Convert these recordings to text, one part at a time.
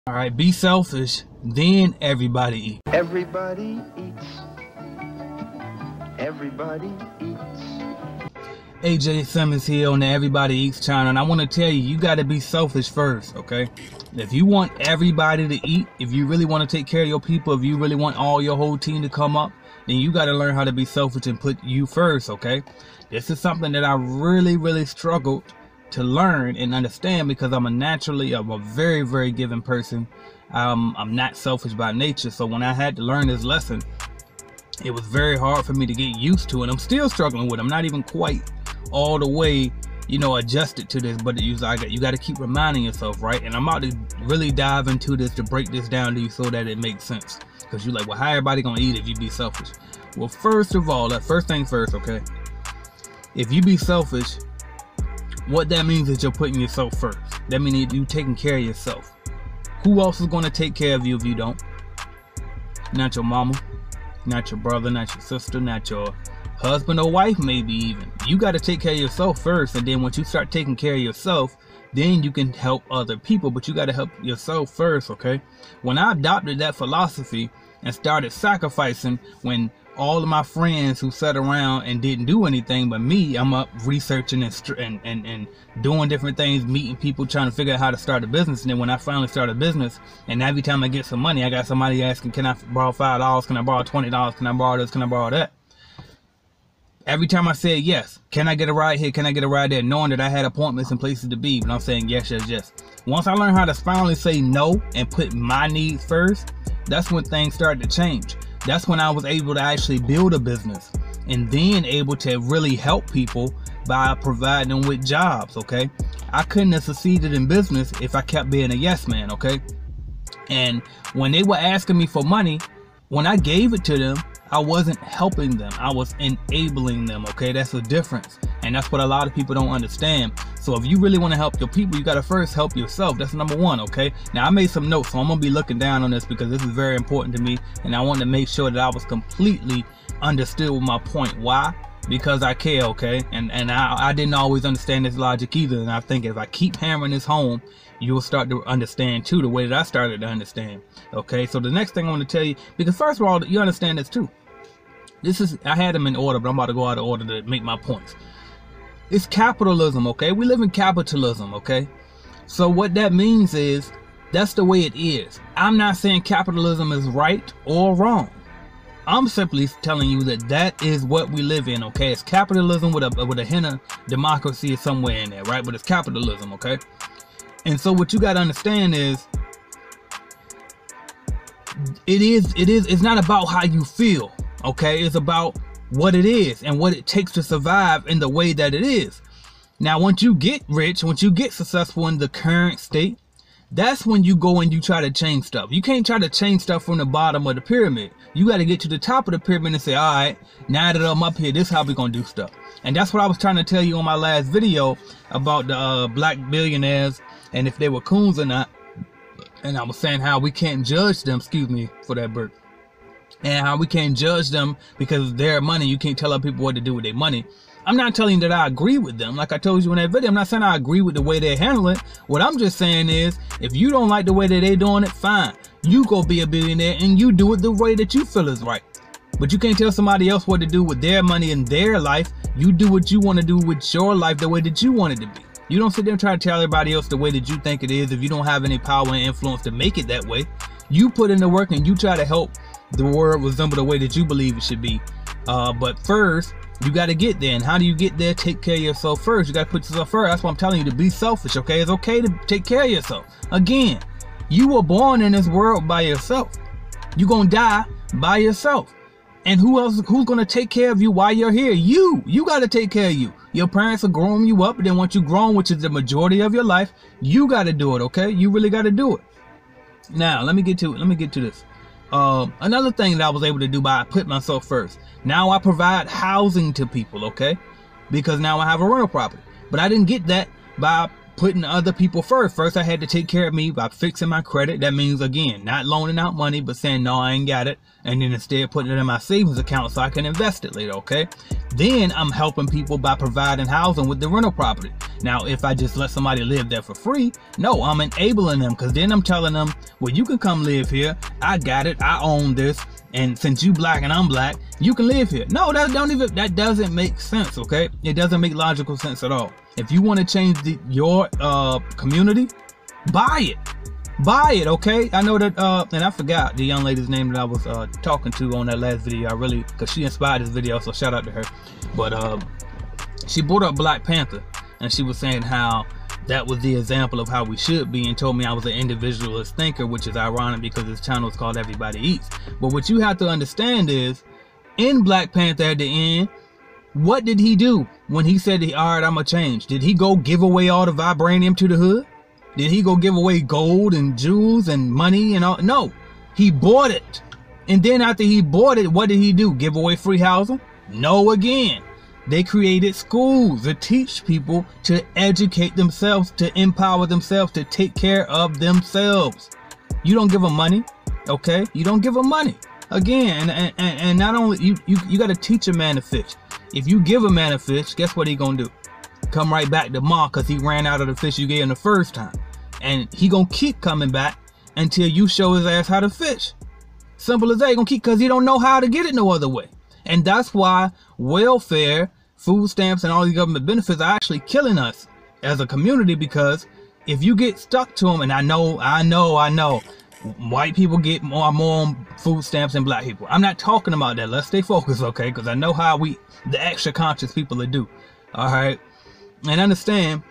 All right, be selfish, then everybody eat. Everybody eats. Everybody eats. AJ Simmons here on the Everybody Eats channel, and I want to tell you, you got to be selfish first, okay? If you want everybody to eat, if you really want to take care of your people, if you really want all your whole team to come up, then you got to learn how to be selfish and put you first, okay? This is something that I really struggled to learn and understand, because I'm a very, very giving person. I'm not selfish by nature, so when I had to learn this lesson, it was very hard for me to get used to, and I'm still struggling with it. I'm not even quite all the way, adjusted to this, but you got to keep reminding yourself, right? And I'm about to really dive into this to break this down to you so that it makes sense, because you're like, well, how everybody gonna eat if you be selfish? Well, first of all, first thing first, okay? If you be selfish, what that means is you're putting yourself first. That means you taking care of yourself. Who else is going to take care of you if you don't? Not your mama, not your brother, not your sister, not your husband or wife, maybe even. You got to take care of yourself first, and then once you start taking care of yourself, then you can help other people, but you got to help yourself first, okay? When I adopted that philosophy and started sacrificing, when all of my friends who sat around and didn't do anything but me, I'm up researching and doing different things, meeting people, trying to figure out how to start a business. And then when I finally started a business, and every time I get some money, I got somebody asking, can I borrow $5? Can I borrow $20? Can I borrow this? Can I borrow that? Every time I said yes, can I get a ride here? Can I get a ride there? Knowing that I had appointments and places to be, but I'm saying yes. Once I learned how to finally say no and put my needs first, that's when things started to change. That's when I was able to actually build a business, and then able to really help people by providing them with jobs, okay? I couldn't have succeeded in business if I kept being a yes man, okay? And when they were asking me for money, when I gave it to them, I wasn't helping them, I was enabling them, okay? That's the difference, and that's what a lot of people don't understand. So if you really want to help your people, you got to first help yourself. That's number one, okay? Now, I made some notes, so I'm going to be looking down on this because this is very important to me, and I wanted to make sure that I was completely understood with my point. Why? Because I care, okay? And I didn't always understand this logic either, and I think if I keep hammering this home, you'll start to understand too, the way that I started to understand, okay? So the next thing I want to tell you, because first of all, you understand this too. I had them in order, but I'm about to go out of order to make my points. It's capitalism, okay? We live in capitalism, okay? So what that means is, that's the way it is. I'm not saying capitalism is right or wrong. I'm simply telling you that that is what we live in, okay? It's capitalism with a hint of democracy somewhere in there, right? But it's capitalism, okay? And so what you got to understand is, it's not about how you feel. Okay, it's about what it is and what it takes to survive in the way that it is. Now, once you get rich, once you get successful in the current state, that's when you go and you try to change stuff. You can't try to change stuff from the bottom of the pyramid. You got to get to the top of the pyramid and say, all right, now that I'm up here, this is how we're going to do stuff. And that's what I was trying to tell you on my last video about the black billionaires and if they were coons or not. And I was saying how we can't judge them, excuse me for that burp, and how we can't judge them because of their money. You can't tell other people what to do with their money. I'm not telling you that I agree with them. Like I told you in that video, I'm not saying I agree with the way they handle it. What I'm just saying is, if you don't like the way that they're doing it, fine. You go be a billionaire and you do it the way that you feel is right. But you can't tell somebody else what to do with their money and their life. You do what you want to do with your life the way that you want it to be. You don't sit there and try to tell everybody else the way that you think it is if you don't have any power and influence to make it that way. You put in the work and you try to help the world resemble the way that you believe it should be. But first, you got to get there. And how do you get there? Take care of yourself first. You got to put yourself first. That's why I'm telling you to be selfish, okay? It's okay to take care of yourself. Again, you were born in this world by yourself. You're going to die by yourself. And who's going to take care of you while you're here? You got to take care of you. Your parents are growing you up, and then once you're grown, which is the majority of your life, you got to do it, okay? You really got to do it. Now, let me get to this. Another thing that I was able to do by putting myself first. Now I provide housing to people, okay? Because now I have a rental property. But I didn't get that by putting other people first. First, I had to take care of me by fixing my credit. That means, again, not loaning out money, but saying, no, I ain't got it. And then instead putting it in my savings account so I can invest it later, okay? Then I'm helping people by providing housing with the rental property. Now, if I just let somebody live there for free, no, I'm enabling them, because then I'm telling them, well, you can come live here. I got it. I own this. And since you black and I'm black, you can live here. No, that doesn't make sense, okay? It doesn't make logical sense at all. If you want to change your community, buy it, okay? I know that, and I forgot the young lady's name that I was talking to on that last video. Because she inspired this video, so shout out to her. But she brought up Black Panther, and she was saying how that was the example of how we should be, and told me I was an individualist thinker, which is ironic because this channel is called Everybody Eats. But what you have to understand is, in Black Panther at the end, what did he do when he said, all right, I'm gonna change? Did he go give away all the vibranium to the hood? Did he go give away gold and jewels and money and all? No, he bought it. And then after he bought it, what did he do? Give away free housing? No, again. They created schools to teach people to educate themselves, to empower themselves, to take care of themselves. You don't give them money, okay? You don't give them money. Again, and not only, you got to teach a man to fish. If you give a man a fish, guess what he gonna do? Come right back to Ma, because he ran out of the fish you gave him the first time. And he gonna keep coming back until you show his ass how to fish. Simple as that. He gonna keep, because he don't know how to get it no other way. And that's why welfare, food stamps, and all these government benefits are actually killing us as a community, because if you get stuck to them, and I know, white people get more on food stamps than black people. I'm not talking about that. Let's stay focused, okay? Because I know how the extra conscious people that do. All right, and understand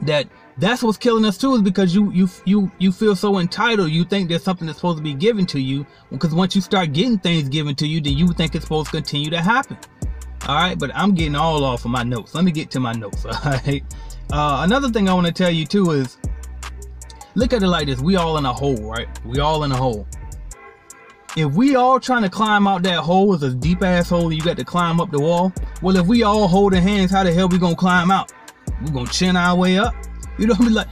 that that's what's killing us too, is because you feel so entitled. You think there's something that's supposed to be given to you, because once you start getting things given to you, then you think it's supposed to continue to happen. All right, but I'm getting all off of my notes. Let me get to my notes. All right. Another thing I want to tell you too is, look at it like this. We all in a hole, right? We all in a hole. If we all trying to climb out that hole, it's a deep ass hole, you got to climb up the wall. Well, if we all holding hands, how the hell we gonna climb out? We gonna chin our way up? You know what I mean? Like,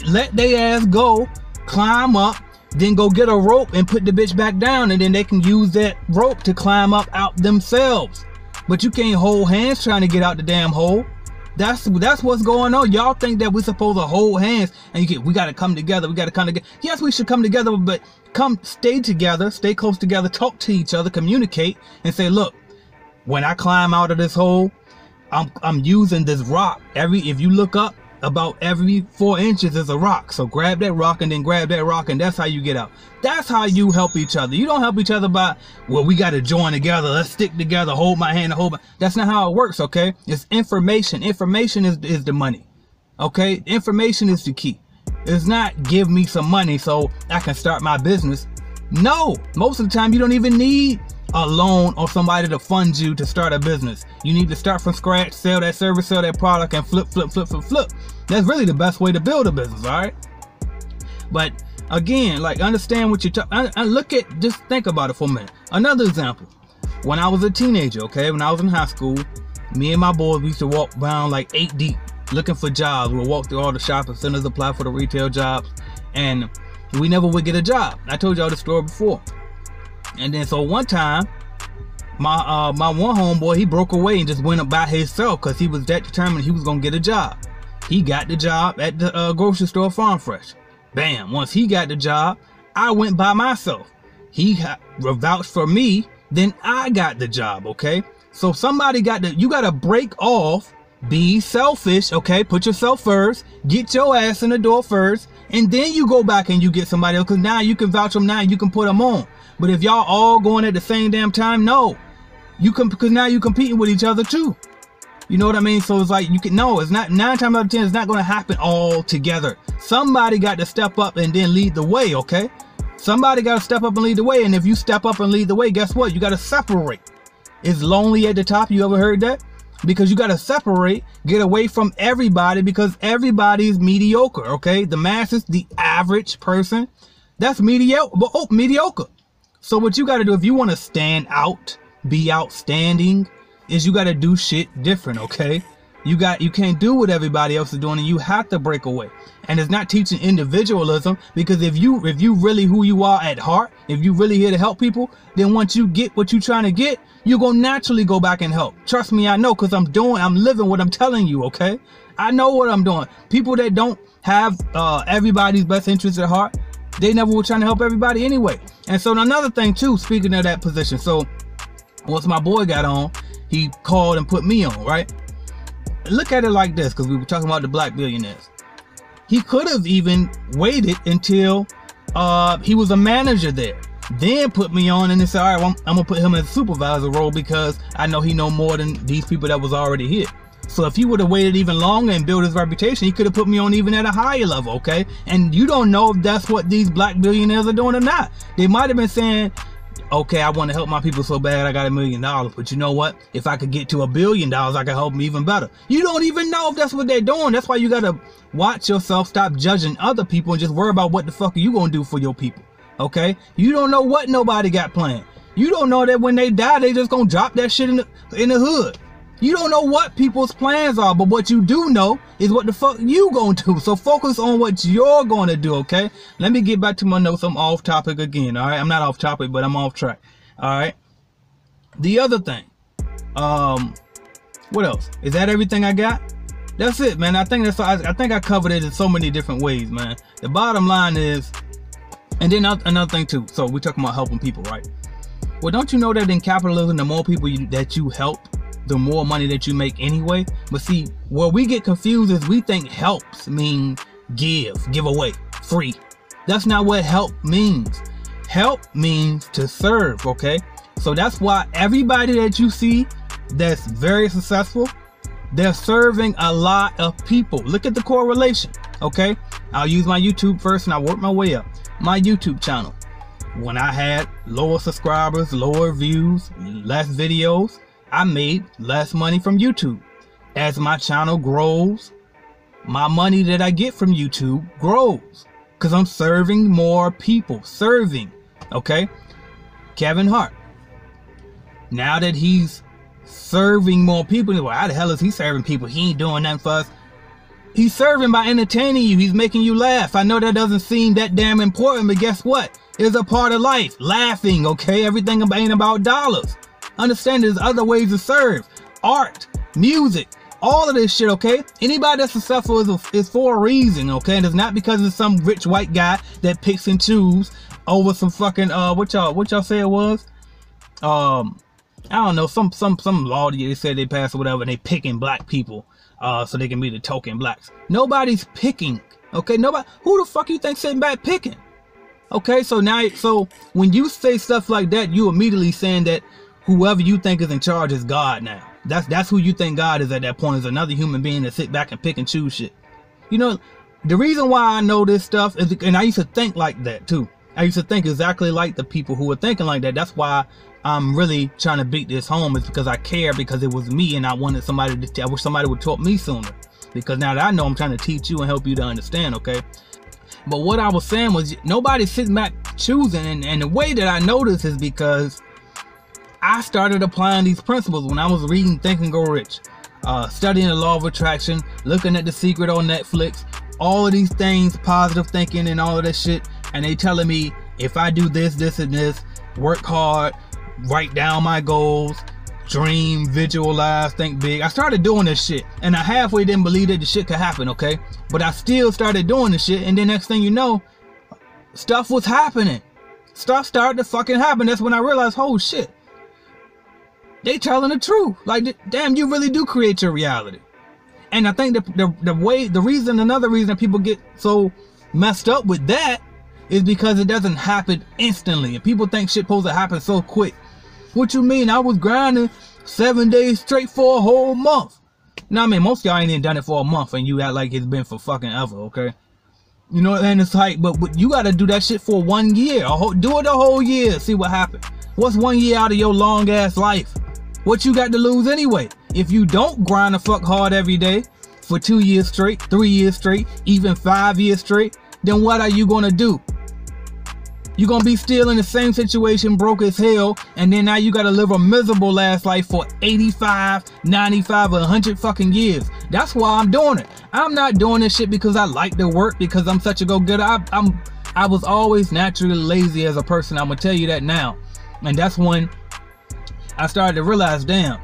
let they ass go, climb up, then go get a rope and put the bitch back down, and then they can use that rope to climb up out themselves. But you can't hold hands trying to get out the damn hole. That's what's going on. Y'all think that we're supposed to hold hands and we got to come together. We got to come together. Yes, we should come together, but stay together, stay close together, talk to each other, communicate, and say, look, when I climb out of this hole, I'm using this rock. If you look up, about every 4 inches is a rock. So grab that rock and then grab that rock, and that's how you get out. That's how you help each other. You don't help each other by, well, we got to join together. Let's stick together. Hold my hand. That's not how it works, okay? It's information. Information is the money, okay? Information is the key. It's not give me some money so I can start my business. No, most of the time you don't even need a loan or somebody to fund you to start a business. You need to start from scratch, sell that service, sell that product, and flip. That's really the best way to build a business, all right? But again, like, understand what you're talking. Just think about it for a minute. Another example, when I was a teenager, okay, when I was in high school, me and my boys, we used to walk around like 8 deep looking for jobs. We'll walk through all the shopping centers, apply for the retail jobs, and we never would get a job. I told y'all the story before. And then so one time, my one homeboy, he broke away and just went up by himself because he was that determined he was gonna get a job. He got the job at the grocery store, Farm Fresh. Bam! Once he got the job, I went by myself. He vouched for me, then I got the job. Okay, so you gotta break off. Be selfish, okay? Put yourself first. Get your ass in the door first, and then you go back and you get somebody else. Because now you can vouch them. Now you can put them on. But if y'all all going at the same damn time, no, because now you're competing with each other too. You know what I mean? So it's like it's not 9 times out of 10. It's not going to happen all together. Somebody got to step up and then lead the way, okay? Somebody got to step up and lead the way. And if you step up and lead the way, guess what? You got to separate. It's lonely at the top. You ever heard that? Because you got to separate, get away from everybody, because everybody's mediocre, okay? The masses, the average person, that's mediocre. So what you got to do if you want to stand out, be outstanding, is you got to do shit different, okay? You can't do what everybody else is doing, and you have to break away. And it's not teaching individualism, because if you really who you are at heart, if you really here to help people, then once you get what you're trying to get, you're gonna naturally go back and help. Trust me, I know, because I'm living what I'm telling you, okay? I know what I'm doing. People that don't have everybody's best interest at heart, they never were trying to help everybody anyway. And so another thing too, speaking of that position, so once my boy got on, he called and put me on, right? Look at it like this, because we were talking about the black billionaires. He could have even waited until he was a manager there, then put me on and then said, all right, well, I'm gonna put him in a supervisor role because I know he know more than these people that was already here. So if he would have waited even longer and built his reputation, he could have put me on even at a higher level, okay? And you don't know if that's what these black billionaires are doing or not. They might have been saying, okay, I want to help my people so bad, I got $1 million, but you know what? If I could get to $1 billion, I could help them even better. You don't even know if that's what they're doing. That's why you got to watch yourself, stop judging other people, and just worry about what the fuck are you going to do for your people, okay? You don't know what nobody got planned. You don't know that when they die, they just going to drop that shit in the hood. You don't know what people's plans are, but what you do know is what the fuck you gonna do. So focus on what you're gonna do, okay? Let me get back to my notes. I'm off topic again, all right? I'm not off topic, but I'm off track, all right? The other thing, what else? Is that everything I got? That's it, man. I think I covered it in so many different ways, man. The bottom line is, and then another thing too. So we're talking about helping people, right? Well, don't you know that in capitalism, the more people that you help, the more money that you make anyway? But see, where we get confused is we think helps mean give away, free. That's not what help means. Help means to serve, okay? So that's why everybody that you see that's very successful, they're serving a lot of people. Look at the correlation, okay? I'll use my YouTube first and I'll work my way up. My YouTube channel, when I had lower subscribers, lower views, less videos, I made less money from YouTube. As my channel grows, my money that I get from YouTube grows, because I'm serving more people. Okay? Kevin Hart, now that he's serving more people, well, how the hell is he serving people? He ain't doing nothing for us. He's serving by entertaining you. He's making you laugh. I know that doesn't seem that damn important, but guess what? It's a part of life. Laughing, okay? Everything ain't about dollars. Understand there's other ways to serve. Art, music, all of this shit, okay? Anybody that's successful is for a reason, okay? And it's not because it's some rich white guy that picks and chooses over some fucking what y'all say it was? I don't know, some law that they said they passed or whatever, and they picking black people so they can be the token blacks. Nobody's picking, okay? Nobody. Who the fuck you think sitting back picking? Okay, so when you say stuff like that, you immediately saying that whoever you think is in charge is God now. That's who you think God is at that point, is another human being that sit back and pick and choose shit. You know, the reason why I know this stuff is, and I used to think like that too. I used to think exactly like the people who were thinking like that. That's why I'm really trying to beat this home, is because I care, because it was me and I wanted somebody to, I wish somebody would taught me sooner. Because now that I know, I'm trying to teach you and help you to understand, okay? But what I was saying was, nobody's sitting back choosing, and the way that I know this is because I started applying these principles when I was reading Think and Grow Rich, studying the law of attraction, looking at The Secret on Netflix, all of these things, positive thinking and all of that shit. And they telling me, if I do this, this, and this, work hard, write down my goals, dream, visualize, think big. I started doing this shit, and I halfway didn't believe that the shit could happen, okay? But I still started doing this shit, and then next thing you know, stuff was happening. Stuff started to fucking happen. That's when I realized, oh shit, they telling the truth. Like, damn, you really do create your reality. And I think another reason people get so messed up with that is because it doesn't happen instantly. And people think shit supposed to happen so quick. What you mean? I was grinding 7 days straight for a whole month. Now, I mean, most of y'all ain't even done it for a month, and you act like it's been for fucking ever, okay? You know, and it's like, but you gotta do that shit for 1 year. Do it a whole year, see what happens. What's 1 year out of your long ass life? What you got to lose anyway? If you don't grind the fuck hard every day for 2 years straight, 3 years straight, even 5 years straight, then what are you gonna do? You're gonna be still in the same situation, broke as hell, and then now you gotta live a miserable last life for 85, 95, 100 fucking years. That's why I'm doing it. I'm not doing this shit because I like to work, because I'm such a go-getter. I was always naturally lazy as a person. I'm gonna tell you that now. And that's when I started to realize, damn,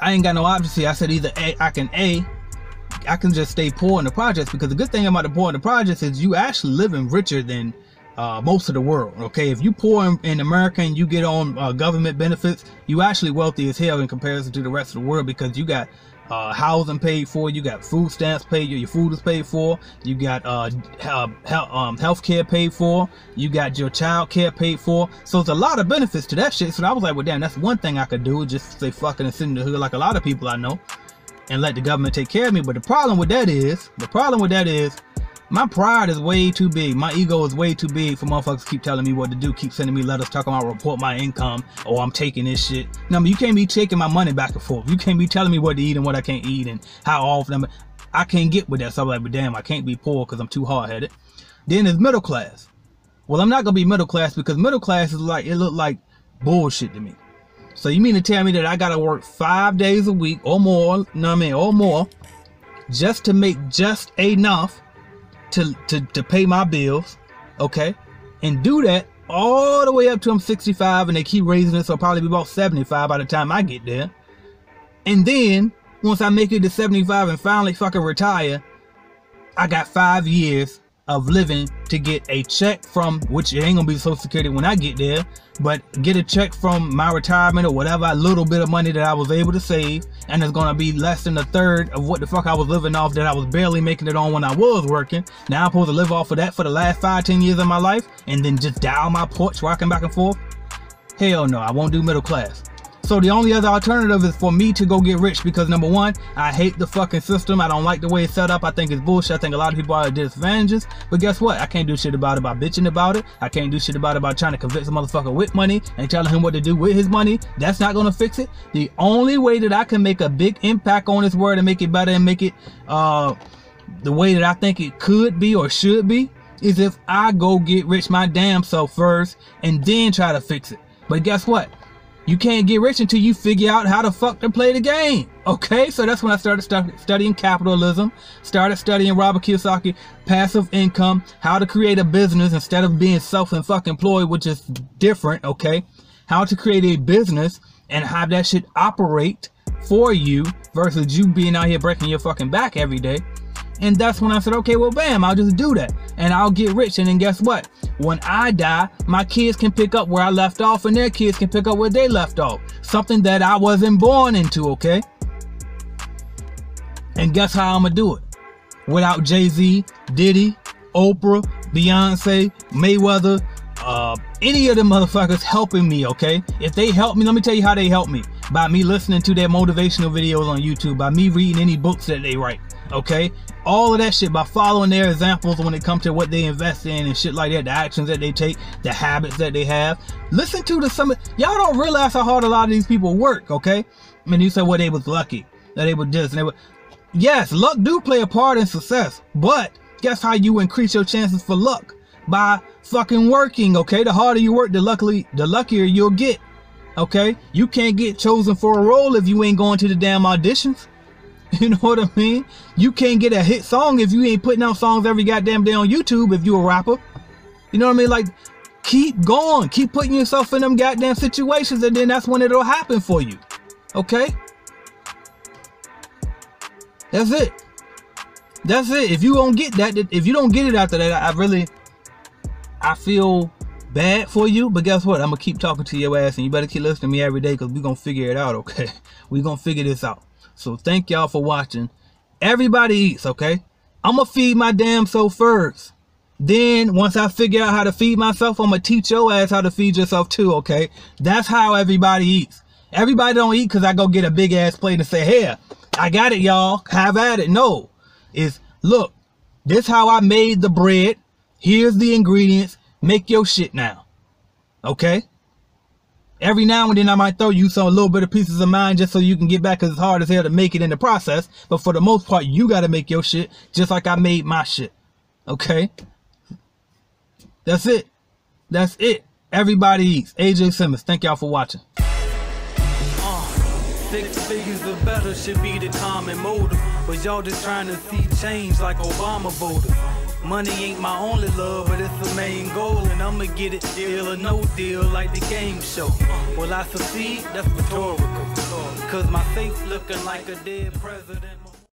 I ain't got no options here. I said either I can just stay poor in the projects, because the good thing about the poor in the projects is you actually living richer than most of the world. Okay, if you poor in America and you get on government benefits, you actually wealthy as hell in comparison to the rest of the world, because you got housing paid for, you got food stamps paid, your food is paid for, you got health care paid for, you got your child care paid for. So it's a lot of benefits to that shit. So I was like, well, damn, that's one thing I could do, just say fucking and sit in the hood like a lot of people I know and let the government take care of me. But the problem with that is my pride is way too big. My ego is way too big for motherfuckers to keep telling me what to do, keep sending me letters talking about report my income, or I'm taking this shit. No, you can't be taking my money back and forth. You can't be telling me what to eat and what I can't eat and how often. I can't get with that. So I'm like, but damn, I can't be poor because I'm too hard-headed. Then there's middle class. Well, I'm not gonna be middle class, because middle class is like, it look like bullshit to me. So you mean to tell me that I gotta work 5 days a week or more, or more, just to make just enough to pay my bills, okay, and do that all the way up to I'm 65, and they keep raising it, so I'll probably be about 75 by the time I get there. And then once I make it to 75 and finally fucking retire, I got 5 years of living to get a check from, which it ain't gonna be Social Security when I get there, but get a check from my retirement or whatever, a little bit of money that I was able to save, and it's gonna be less than a third of what the fuck I was living off that I was barely making it on when I was working. Now I'm supposed to live off of that for the last 5-10 years of my life, and then just die on my porch rocking back and forth? Hell no, I won't do middle class. So the only other alternative is for me to go get rich, because number one, I hate the fucking system. I don't like the way it's set up. I think it's bullshit. I think a lot of people are at disadvantages. But guess what? I can't do shit about it by bitching about it. I can't do shit about it by trying to convince a motherfucker with money and telling him what to do with his money. That's not gonna fix it. The only way that I can make a big impact on this world and make it better and make it the way that I think it could be or should be is if I go get rich my damn self first and then try to fix it. But guess what? You can't get rich until you figure out how the fuck to play the game. Okay, so that's when I started studying capitalism, started studying Robert Kiyosaki, passive income, how to create a business instead of being self-employed, which is different, okay? How to create a business and have that shit operate for you versus you being out here breaking your fucking back every day. And that's when I said, okay, well, bam, I'll just do that. And I'll get rich. And then guess what? When I die, my kids can pick up where I left off and their kids can pick up where they left off. Something that I wasn't born into, okay? And guess how I'm gonna do it? Without Jay-Z, Diddy, Oprah, Beyonce, Mayweather, any of the motherfuckers helping me, okay? If they help me, let me tell you how they help me. By me listening to their motivational videos on YouTube, by me reading any books that they write, okay? All of that shit, by following their examples when it comes to what they invest in and shit like that, the actions that they take, the habits that they have. Listen to some, y'all don't realize how hard a lot of these people work, okay? I mean, you say, well, they was lucky, that they were this, and they were, yes, luck do play a part in success, but guess how you increase your chances for luck? By fucking working, okay? The harder you work, the luckier you'll get, okay? You can't get chosen for a role if you ain't going to the damn auditions. You know what I mean? You can't get a hit song if you ain't putting out songs every goddamn day on YouTube if you a rapper. You know what I mean? Like, keep going. Keep putting yourself in them goddamn situations, and then that's when it'll happen for you. Okay? That's it. That's it. If you don't get that, if you don't get it after that, I feel bad for you. But guess what? I'm going to keep talking to your ass, and you better keep listening to me every day, because we're going to figure it out, okay? We're going to figure this out. So thank y'all for watching. Everybody eats, okay? I'm going to feed my damn self first. Then once I figure out how to feed myself, I'm going to teach your ass how to feed yourself too, okay? That's how everybody eats. Everybody don't eat because I go get a big ass plate and say, here, I got it, y'all. Have at it. No. It's, look, this how I made the bread. Here's the ingredients. Make your shit now. Okay? Every now and then I might throw you some little bit of pieces of mine just so you can get back, because it's hard as hell to make it in the process. But for the most part, you got to make your shit just like I made my shit. Okay? That's it. That's it. Everybody eats. AJ Simmons, thank y'all for watching. 6 figures or better should be the common motive, but y'all just trying to see change like Obama voters. Money ain't my only love, but it's the main goal, and I'ma get it deal or no deal like the game show. Will I succeed? That's rhetorical, cause my face looking like a dead president.